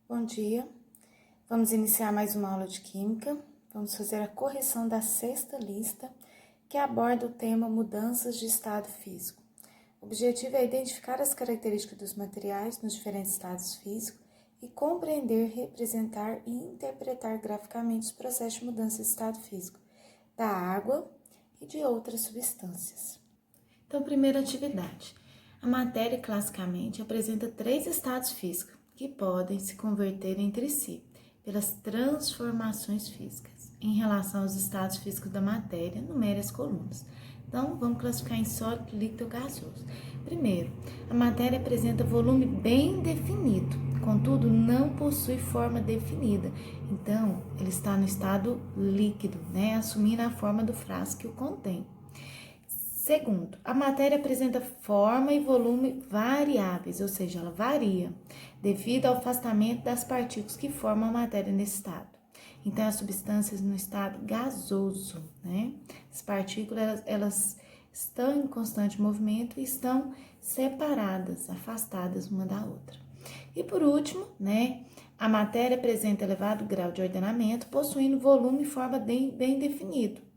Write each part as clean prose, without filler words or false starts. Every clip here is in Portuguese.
Bom dia, vamos iniciar mais uma aula de Química. Vamos fazer a correção da sexta lista, que aborda o tema mudanças de estado físico. O objetivo é identificar as características dos materiais nos diferentes estados físicos e compreender, representar e interpretar graficamente os processos de mudança de estado físico da água e de outras substâncias. Então, primeira atividade. A matéria, classicamente, apresenta três estados físicos, que podem se converter entre si pelas transformações físicas. Em relação aos estados físicos da matéria, numere as colunas. Então, vamos classificar em sólido, líquido ou gasoso. Primeiro, a matéria apresenta volume bem definido, contudo, não possui forma definida. Então, ele está no estado líquido, assumindo a forma do frasco que o contém. Segundo, a matéria apresenta forma e volume variáveis, ou seja, ela varia, devido ao afastamento das partículas que formam a matéria nesse estado. Então, as substâncias no estado gasoso, As partículas, elas estão em constante movimento e estão separadas, afastadas uma da outra. E por último, a matéria apresenta elevado grau de ordenamento, possuindo volume e forma bem definido.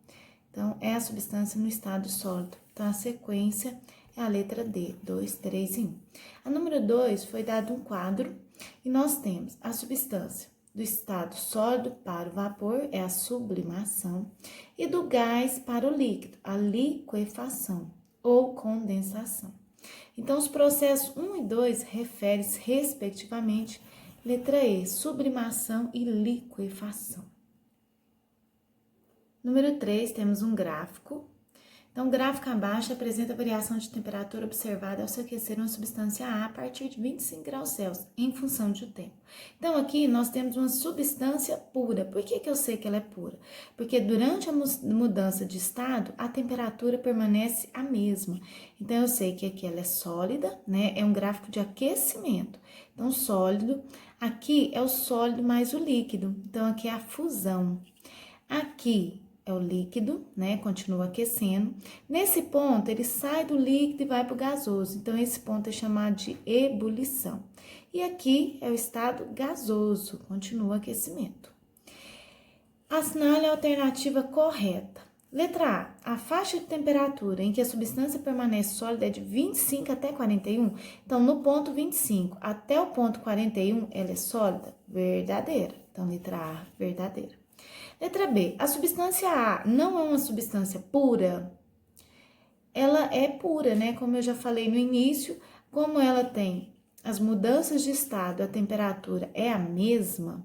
Então, é a substância no estado sólido. Então, a sequência é a letra D, 2, 3 e 1. A número 2 foi dado um quadro e nós temos a substância do estado sólido para o vapor, é a sublimação, e do gás para o líquido, a liquefação ou condensação. Então, os processos 1 e 2 referem-se, respectivamente, letra E, sublimação e liquefação. Número 3, temos um gráfico. Então, o gráfico abaixo apresenta a variação de temperatura observada ao se aquecer uma substância A partir de 25 graus Celsius, em função do tempo. Então, aqui nós temos uma substância pura. Por que eu sei que ela é pura? Porque durante a mudança de estado, a temperatura permanece a mesma. Então, eu sei que aqui ela é sólida, É um gráfico de aquecimento. Então, sólido, aqui é o sólido mais o líquido. Então, aqui é a fusão. Aqui é o líquido, continua aquecendo. Nesse ponto, ele sai do líquido e vai para o gasoso. Então, esse ponto é chamado de ebulição. E aqui é o estado gasoso, continua aquecimento. Assinale a alternativa correta. Letra A, a faixa de temperatura em que a substância permanece sólida é de 25 até 41. Então, no ponto 25 até o ponto 41, ela é sólida? Verdadeira. Então, letra A, verdadeira. Letra B, a substância A não é uma substância pura? Ela é pura, Como eu já falei no início, como ela tem as mudanças de estado, a temperatura é a mesma,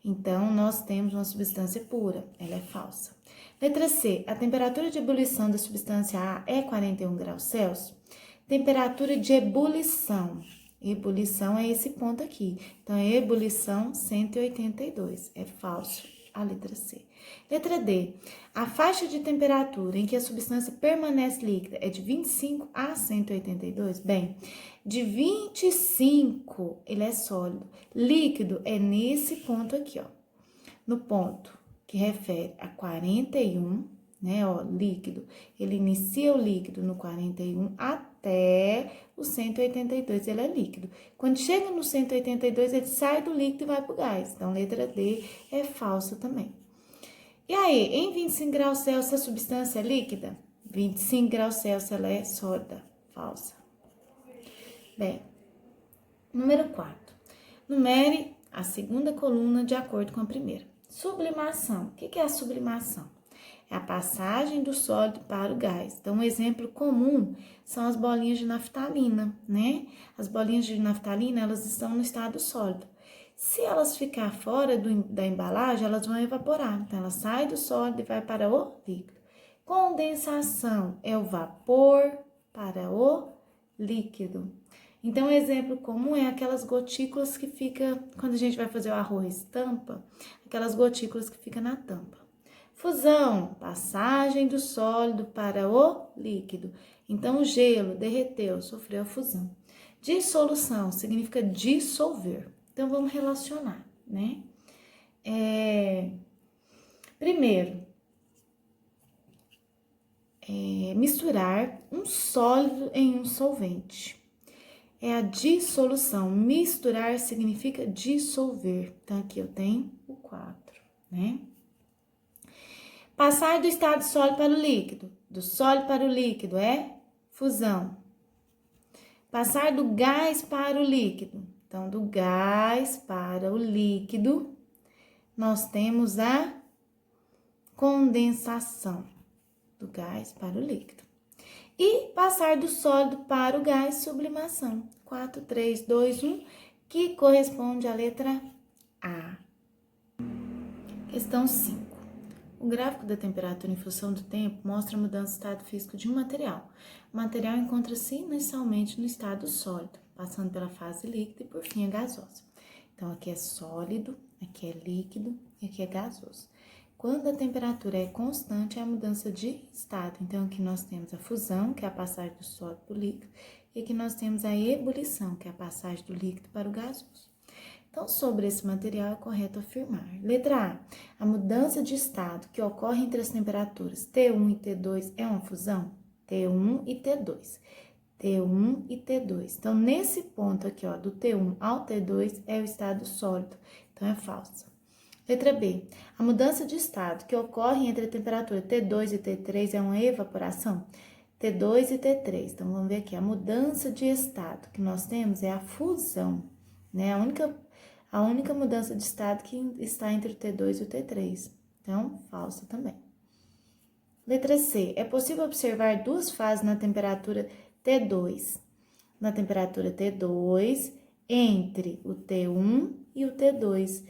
então nós temos uma substância pura, ela é falsa. Letra C, a temperatura de ebulição da substância A é 41 graus Celsius? Temperatura de ebulição. Ebulição é esse ponto aqui. Então, ebulição 182, é falso. A letra C. Letra D. A faixa de temperatura em que a substância permanece líquida é de 25 a 182? Bem, de 25 ele é sólido. Líquido é nesse ponto aqui, no ponto que refere a 41, líquido. Ele inicia o líquido no 41 até o 182, ele é líquido. Quando chega no 182, ele sai do líquido e vai para o gás. Então, letra D é falsa também. E aí, em 25 graus Celsius, a substância é líquida? 25 graus Celsius, ela é sólida. Falsa. Bem, número 4. Numere a segunda coluna de acordo com a primeira. Sublimação. O que é a sublimação? É a passagem do sólido para o gás. Então, um exemplo comum são as bolinhas de naftalina, As bolinhas de naftalina, elas estão no estado sólido. Se elas ficar fora da embalagem, elas vão evaporar. Então, ela sai do sólido e vai para o líquido. Condensação é o vapor para o líquido. Então, um exemplo comum é aquelas gotículas que fica, quando a gente vai fazer o arroz, tampa, aquelas gotículas que ficam na tampa. Fusão, passagem do sólido para o líquido. Então, o gelo derreteu, sofreu a fusão. Dissolução significa dissolver. Então, vamos relacionar, Primeiro, misturar um sólido em um solvente. é a dissolução. Misturar significa dissolver. Então, aqui eu tenho o 4, né? Passar do estado sólido para o líquido. Do sólido para o líquido é fusão. Passar do gás para o líquido. Então, do gás para o líquido, nós temos a condensação. Do gás para o líquido. E passar do sólido para o gás, sublimação. 4, 3, 2, 1, que corresponde à letra A. Questão 5. O gráfico da temperatura em função do tempo mostra a mudança do estado físico de um material. O material encontra-se inicialmente no estado sólido, passando pela fase líquida e por fim a gasosa. Então, aqui é sólido, aqui é líquido e aqui é gasoso. Quando a temperatura é constante, é a mudança de estado. Então, aqui nós temos a fusão, que é a passagem do sólido para o líquido, e aqui nós temos a ebulição, que é a passagem do líquido para o gasoso. Então, sobre esse material é correto afirmar. Letra A. A mudança de estado que ocorre entre as temperaturas T1 e T2 é uma fusão? T1 e T2. T1 e T2. Então, nesse ponto aqui, ó, do T1 ao T2 é o estado sólido. Então, é falsa. Letra B. A mudança de estado que ocorre entre a temperatura T2 e T3 é uma evaporação? T2 e T3. Então, vamos ver aqui. A mudança de estado que nós temos é a fusão, né? A única mudança de estado que está entre o T2 e o T3. Então, falsa também. Letra C. É possível observar duas fases na temperatura T2. Na temperatura T2, entre o T1 e o T2.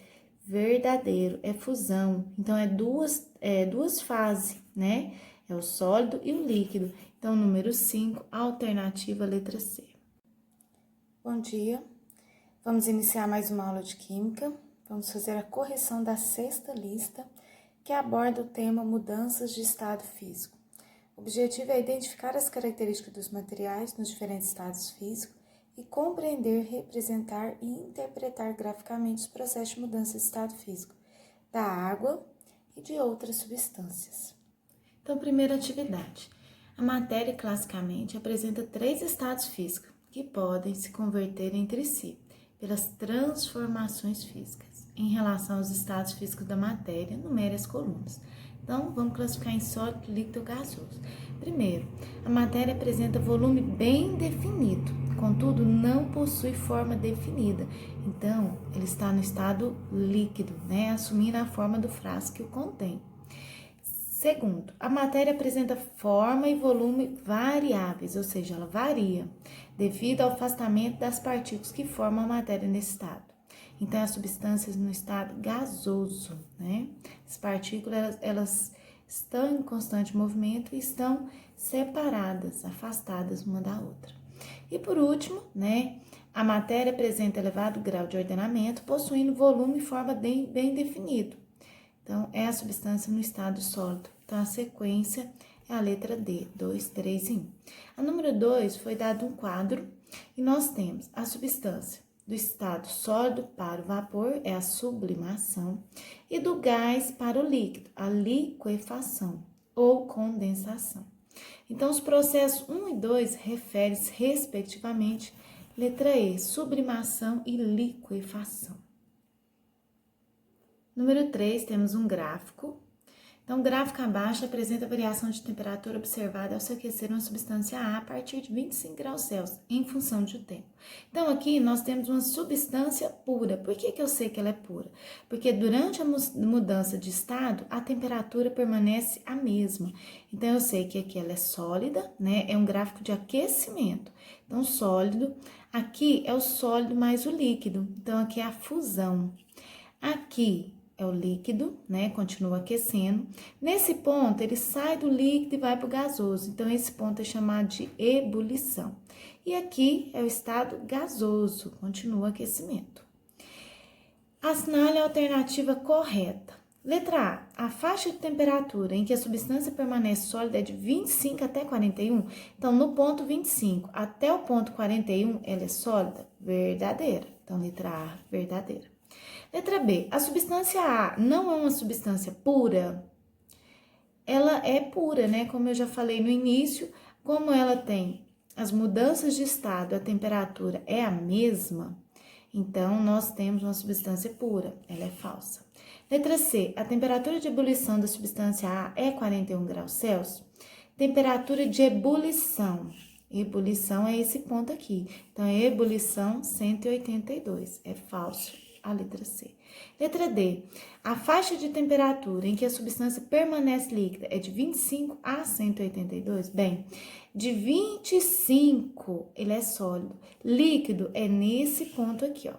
Verdadeiro, é fusão. Então, é duas fases, né? É o sólido e o líquido. Então, número 5, alternativa letra C. Bom dia. Vamos iniciar mais uma aula de Química. Vamos fazer a correção da 6ª lista, que aborda o tema mudanças de estado físico. O objetivo é identificar as características dos materiais nos diferentes estados físicos e compreender, representar e interpretar graficamente os processos de mudança de estado físico da água e de outras substâncias. Então, primeira atividade. A matéria, classicamente, apresenta 3 estados físicos que podem se converter entre si pelas transformações físicas. Em relação aos estados físicos da matéria, numere as colunas. Então, vamos classificar em sólido, líquido ou gasoso. Primeiro, a matéria apresenta volume bem definido, contudo, não possui forma definida. Então, ele está no estado líquido, né? Assumindo a forma do frasco que o contém. Segundo, a matéria apresenta forma e volume variáveis, ou seja, ela varia, devido ao afastamento das partículas que formam a matéria nesse estado. Então, as substâncias no estado gasoso, né? As partículas, elas estão em constante movimento e estão separadas, afastadas uma da outra. E por último, né? A matéria apresenta elevado grau de ordenamento, possuindo volume e forma bem definido. Então, é a substância no estado sólido. Então, a sequência é a letra D, 2, 3 e 1. A número 2 foi dado um quadro e nós temos a substância do estado sólido para o vapor, é a sublimação, e do gás para o líquido, a liquefação ou condensação. Então, os processos 1 e 2 referem-se, respectivamente, letra E, sublimação e liquefação. Número 3, temos um gráfico. Então, o gráfico abaixo apresenta a variação de temperatura observada ao se aquecer uma substância A partir de 25 graus Celsius, em função do tempo. Então, aqui nós temos uma substância pura. Por que eu sei que ela é pura? Porque durante a mudança de estado, a temperatura permanece a mesma. Então, eu sei que aqui ela é sólida, né? É um gráfico de aquecimento. Então, sólido, aqui é o sólido mais o líquido. Então, aqui é a fusão. Aqui é o líquido, né? Continua aquecendo. Nesse ponto, ele sai do líquido e vai para o gasoso. Então, esse ponto é chamado de ebulição. E aqui é o estado gasoso, continua aquecimento. Assinale a alternativa correta. Letra A. A faixa de temperatura em que a substância permanece sólida é de 25 até 41. Então, no ponto 25 até o ponto 41, ela é sólida? Verdadeira. Então, letra A, verdadeira. Letra B, a substância A não é uma substância pura? Ela é pura, né? Como eu já falei no início, como ela tem as mudanças de estado, a temperatura é a mesma, então nós temos uma substância pura, ela é falsa. Letra C, a temperatura de ebulição da substância A é 41 graus Celsius? Temperatura de ebulição. Ebulição é esse ponto aqui. Então, ebulição 182. É falso a letra C. Letra D. A faixa de temperatura em que a substância permanece líquida é de 25 a 182? Bem, de 25 ele é sólido. Líquido é nesse ponto aqui, ó.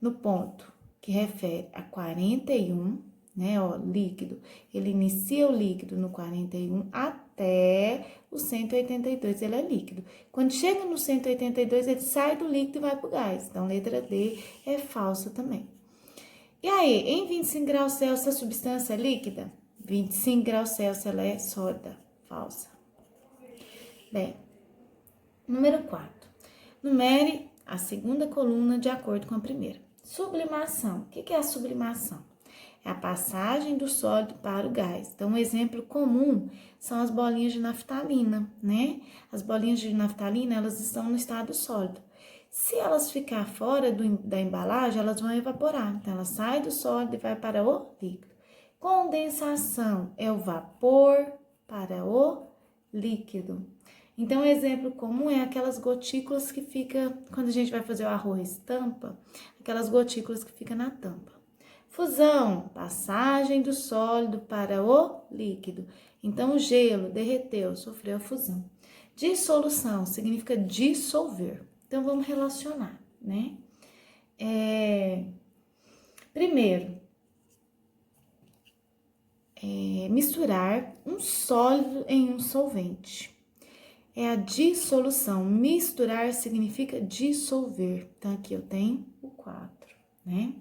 No ponto que refere a 41, né, ó, líquido. Ele inicia o líquido no 41 até o 182, ele é líquido. Quando chega no 182, ele sai do líquido e vai pro gás. Então, letra D é falsa também. E aí, em 25 graus Celsius, a substância é líquida? 25 graus Celsius, ela é sólida. Falsa. Bem, número 4. Numere a segunda coluna de acordo com a primeira. Sublimação. O que é a sublimação? É a passagem do sólido para o gás. Então, um exemplo comum são as bolinhas de naftalina, né? As bolinhas de naftalina, elas estão no estado sólido. Se elas ficar fora da embalagem, elas vão evaporar. Então, ela sai do sólido e vai para o líquido. Condensação é o vapor para o líquido. Então, um exemplo comum é aquelas gotículas que fica, quando a gente vai fazer o arroz, tampa, aquelas gotículas que ficam na tampa. Fusão, passagem do sólido para o líquido. Então, o gelo derreteu, sofreu a fusão. Dissolução significa dissolver. Então, vamos relacionar, né? Primeiro, misturar um sólido em um solvente. É a dissolução. Misturar significa dissolver. Então, aqui eu tenho o 4, né?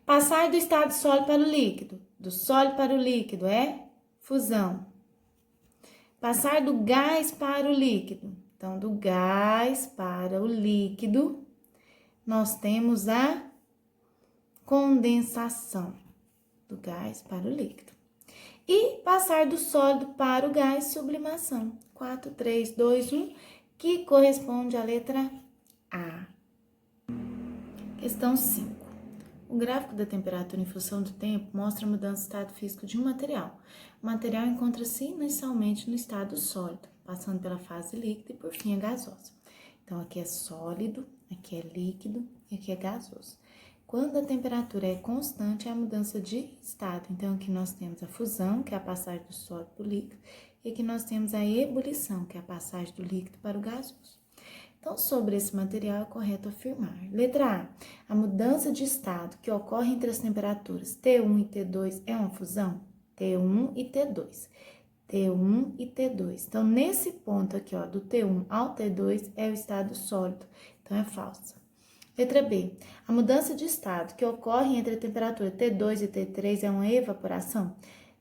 Passar do estado sólido para o líquido. Do sólido para o líquido é fusão. Passar do gás para o líquido. Então, do gás para o líquido, nós temos a condensação. Do gás para o líquido. E passar do sólido para o gás, sublimação. 4, 3, 2, 1, que corresponde à letra A. Questão 5. O gráfico da temperatura em função do tempo mostra a mudança de estado físico de um material. O material encontra-se inicialmente no estado sólido, passando pela fase líquida e por fim a gasosa. Então, aqui é sólido, aqui é líquido e aqui é gasoso. Quando a temperatura é constante, é a mudança de estado. Então, aqui nós temos a fusão, que é a passagem do sólido para o líquido, e aqui nós temos a ebulição, que é a passagem do líquido para o gasoso. Então, sobre esse material é correto afirmar. Letra A. A mudança de estado que ocorre entre as temperaturas T1 e T2 é uma fusão? T1 e T2. T1 e T2. Então, nesse ponto aqui, ó, do T1 ao T2 é o estado sólido. Então, é falsa. Letra B. A mudança de estado que ocorre entre a temperatura T2 e T3 é uma evaporação?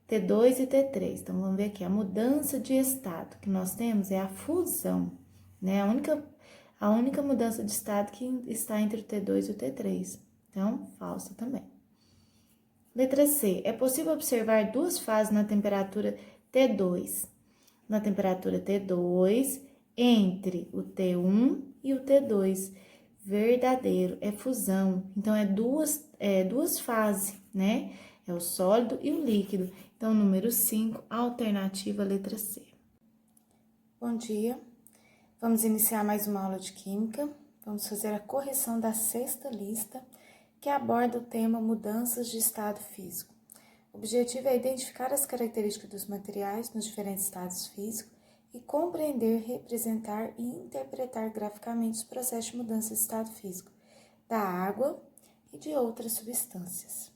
T2 e T3. Então, vamos ver aqui. A mudança de estado que nós temos é a fusão, né? A única mudança de estado que está entre o T2 e o T3. Então, falsa também. Letra C. É possível observar duas fases na temperatura T2. Na temperatura T2, entre o T1 e o T2. Verdadeiro, é fusão. Então, é duas fases, né? É o sólido e o líquido. Então, número 5, alternativa letra C. Bom dia. Vamos iniciar mais uma aula de Química. Vamos fazer a correção da 6ª lista, que aborda o tema mudanças de estado físico. O objetivo é identificar as características dos materiais nos diferentes estados físicos e compreender, representar e interpretar graficamente os processos de mudança de estado físico da água e de outras substâncias.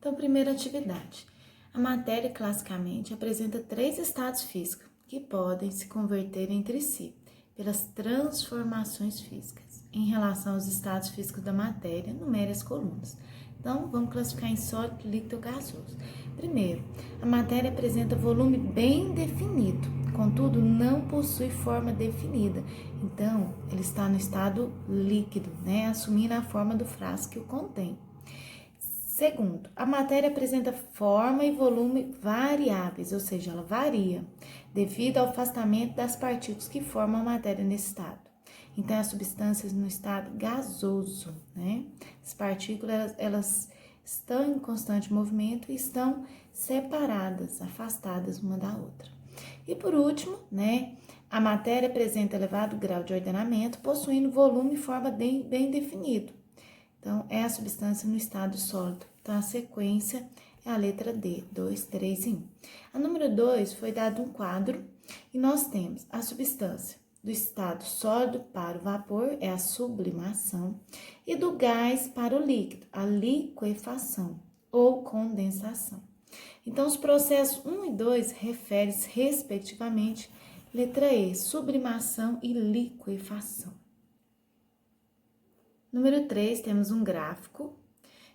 Então, primeira atividade. A matéria, classicamente, apresenta 3 estados físicos que podem se converter entre si pelas transformações físicas. Em relação aos estados físicos da matéria, numere as colunas. Então, vamos classificar em sólido, líquido ou gasoso. Primeiro, a matéria apresenta volume bem definido, contudo, não possui forma definida. Então, ele está no estado líquido, né? Assumindo a forma do frasco que o contém. Segundo, a matéria apresenta forma e volume variáveis, ou seja, ela varia, devido ao afastamento das partículas que formam a matéria nesse estado. Então, as substâncias no estado gasoso, né? As partículas, elas estão em constante movimento e estão separadas, afastadas uma da outra. E por último, né? A matéria apresenta elevado grau de ordenamento, possuindo volume e forma bem definido. Então, é a substância no estado sólido. Então, a sequência é a letra D, 2, 3 e 1. A número 2 foi dado um quadro e nós temos a substância do estado sólido para o vapor, é a sublimação, e do gás para o líquido, a liquefação ou condensação. Então, os processos 1 e 2 referem-se, respectivamente, letra E, sublimação e liquefação. Número 3, temos um gráfico.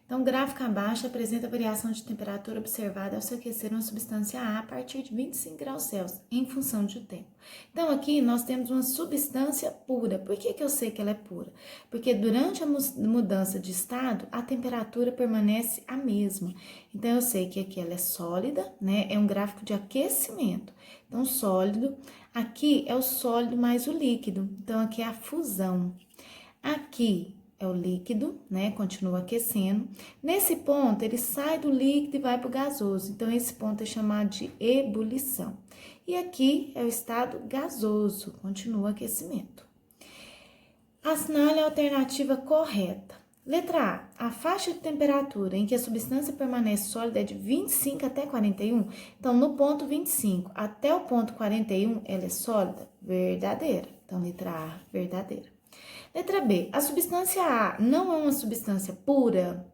Então, o gráfico abaixo apresenta a variação de temperatura observada ao se aquecer uma substância A partir de 25 graus Celsius, em função do tempo. Então, aqui nós temos uma substância pura. Por que eu sei que ela é pura? Porque durante a mudança de estado, a temperatura permanece a mesma. Então, eu sei que aqui ela é sólida, né? É um gráfico de aquecimento. Então, sólido, aqui é o sólido mais o líquido. Então, aqui é a fusão. Aqui é o líquido, né? Continua aquecendo. Nesse ponto, ele sai do líquido e vai para o gasoso. Então, esse ponto é chamado de ebulição. E aqui é o estado gasoso, continua aquecimento. Assinale a alternativa correta. Letra A. A faixa de temperatura em que a substância permanece sólida é de 25 até 41. Então, no ponto 25 até o ponto 41, ela é sólida? Verdadeira. Então, letra A, verdadeira. Letra B, a substância A não é uma substância pura?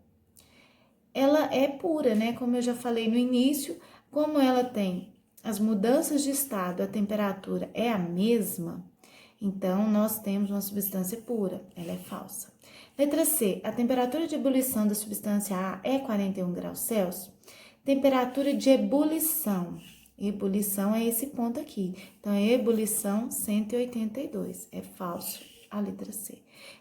Ela é pura, né? Como eu já falei no início, como ela tem as mudanças de estado, a temperatura é a mesma, então nós temos uma substância pura, ela é falsa. Letra C, a temperatura de ebulição da substância A é 41 graus Celsius? Temperatura de ebulição. Ebulição é esse ponto aqui. Então, ebulição 182, é falso. A letra C.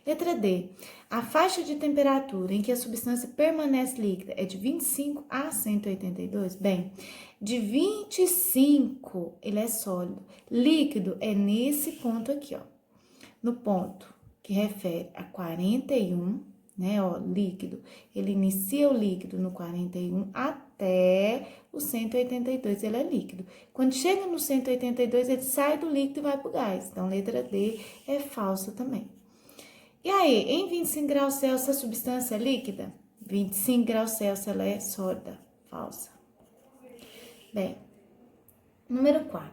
Letra D. A faixa de temperatura em que a substância permanece líquida é de 25 a 182? Bem, de 25 ele é sólido. Líquido é nesse ponto aqui, ó. No ponto que refere a 41, né, ó, líquido. Ele inicia o líquido no 41 até o 182, ele é líquido. Quando chega no 182, ele sai do líquido e vai para o gás. Então, letra D é falsa também. E aí, em 25 graus Celsius, a substância é líquida? 25 graus Celsius, ela é sólida. Falsa. Bem, número 4.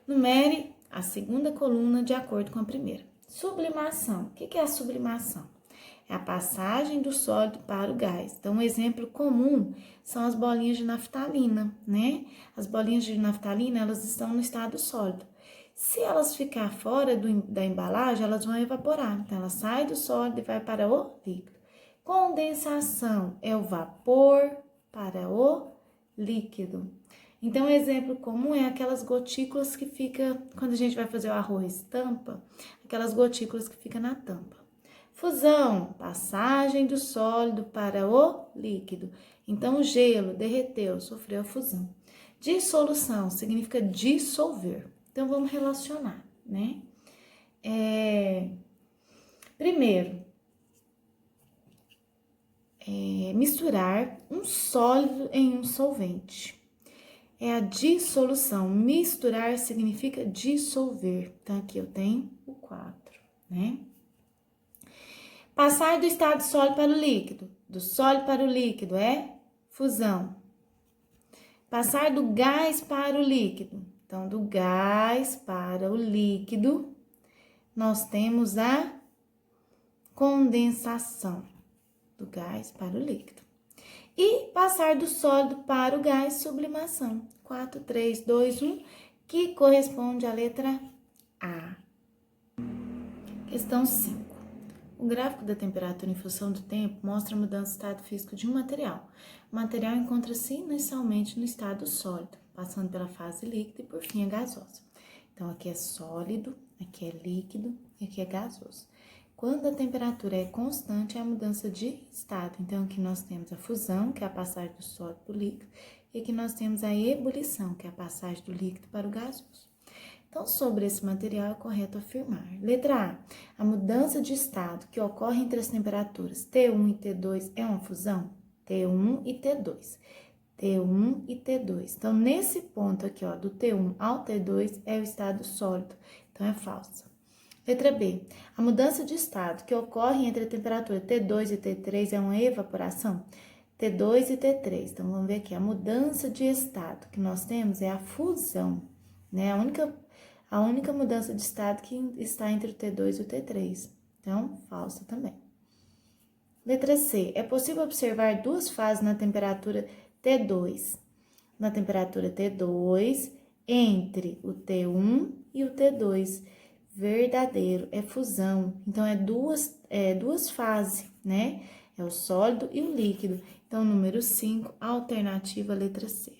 Numere a segunda coluna de acordo com a primeira. Sublimação. O que é a sublimação? É a passagem do sólido para o gás. Então, um exemplo comum são as bolinhas de naftalina, né? As bolinhas de naftalina, elas estão no estado sólido. Se elas ficar fora da embalagem, elas vão evaporar. Então, ela sai do sólido e vai para o líquido. Condensação é o vapor para o líquido. Então, um exemplo comum é aquelas gotículas que fica quando a gente vai fazer o arroz, tampa, aquelas gotículas que ficam na tampa. Fusão, passagem do sólido para o líquido. Então, o gelo derreteu, sofreu a fusão. Dissolução significa dissolver. Então, vamos relacionar, né? Primeiro, misturar um sólido em um solvente. É a dissolução. Misturar significa dissolver. Então, aqui eu tenho o 4, né? Passar do estado sólido para o líquido. Do sólido para o líquido é fusão. Passar do gás para o líquido. Então, do gás para o líquido, nós temos a condensação. Do gás para o líquido. E passar do sólido para o gás, sublimação. 4, 3, 2, 1, que corresponde à letra A. Questão 5. O gráfico da temperatura em função do tempo mostra a mudança de estado físico de um material. O material encontra-se inicialmente no estado sólido, passando pela fase líquida e por fim a gasosa. Então, aqui é sólido, aqui é líquido e aqui é gasoso. Quando a temperatura é constante, é a mudança de estado. Então, aqui nós temos a fusão, que é a passagem do sólido para o líquido, e aqui nós temos a ebulição, que é a passagem do líquido para o gasoso. Então, sobre esse material, é correto afirmar. Letra A. A mudança de estado que ocorre entre as temperaturas T1 e T2 é uma fusão? T1 e T2. T1 e T2. Então, nesse ponto aqui, ó, do T1 ao T2 é o estado sólido. Então, é falsa. Letra B. A mudança de estado que ocorre entre a temperatura T2 e T3 é uma evaporação? T2 e T3. Então, vamos ver aqui. A mudança de estado que nós temos é a fusão, né? A única mudança de estado que está entre o T2 e o T3. Então, falsa também. Letra C. É possível observar duas fases na temperatura T2. Na temperatura T2, entre o T1 e o T2. Verdadeiro, é fusão. Então, é duas fases, né? É o sólido e o líquido. Então, número 5, alternativa, letra C.